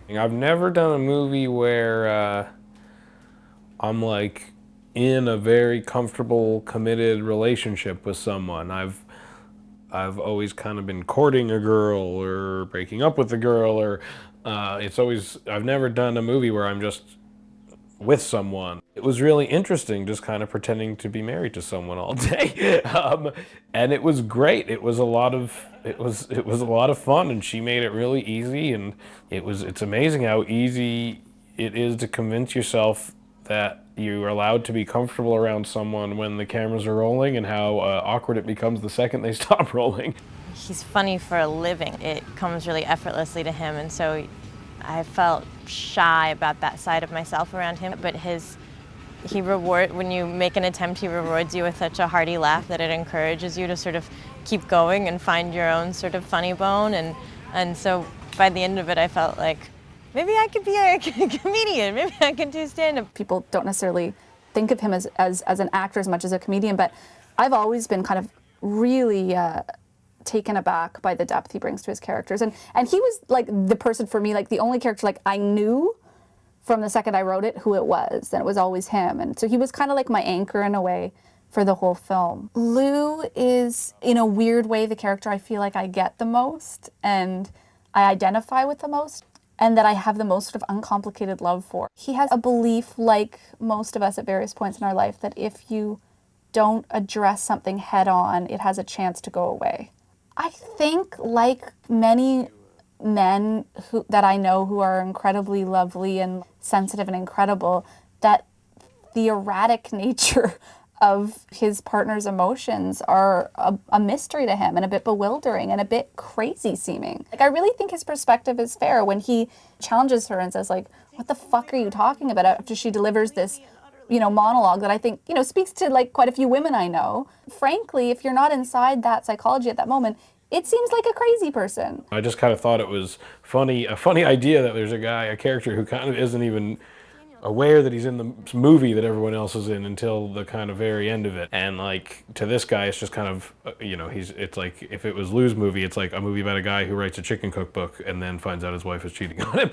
I've never done a movie where I'm like in a very comfortable, committed relationship with someone. I've always kind of been courting a girl or breaking up with a girl, or I've never done a movie where I'm just with someone. It was really interesting just kind of pretending to be married to someone all day. And it was great. It was a lot of fun, and she made it really easy, and it's amazing how easy it is to convince yourself that you're allowed to be comfortable around someone when the cameras are rolling, and how awkward it becomes the second they stop rolling. He's funny for a living. It comes really effortlessly to him, and so I felt shy about that side of myself around him. But when you make an attempt, he rewards you with such a hearty laugh that it encourages you to sort of keep going and find your own sort of funny bone. And so by the end of it, I felt like maybe I could be a comedian. Maybe I could do stand-up. People don't necessarily think of him as an actor as much as a comedian, but I've always been kind of really taken aback by the depth he brings to his characters. And he was like the person for me, like the only character like I knew from the second I wrote it who it was, and it was always him. And so he was kind of like my anchor in a way for the whole film. Lou is, in a weird way, the character I feel like I get the most and I identify with the most, and that I have the most sort of uncomplicated love for. He has a belief, like most of us at various points in our life, that if you don't address something head on, it has a chance to go away. I think, like many men that I know who are incredibly lovely and sensitive and incredible, that the erratic nature of his partner's emotions are a mystery to him, and a bit bewildering and a bit crazy seeming. Like, I really think his perspective is fair when he challenges her and says, like, what the fuck are you talking about, after she delivers this monologue that I think, speaks to like quite a few women I know. Frankly, if you're not inside that psychology at that moment, it seems like a crazy person. I just kind of thought it was funny, a funny idea that there's a character who kind of isn't even aware that he's in the movie that everyone else is in until the kind of very end of it. And like, to this guy, it's just kind of, it's like, if it was Lou's movie, it's like a movie about a guy who writes a chicken cookbook and then finds out his wife is cheating on him.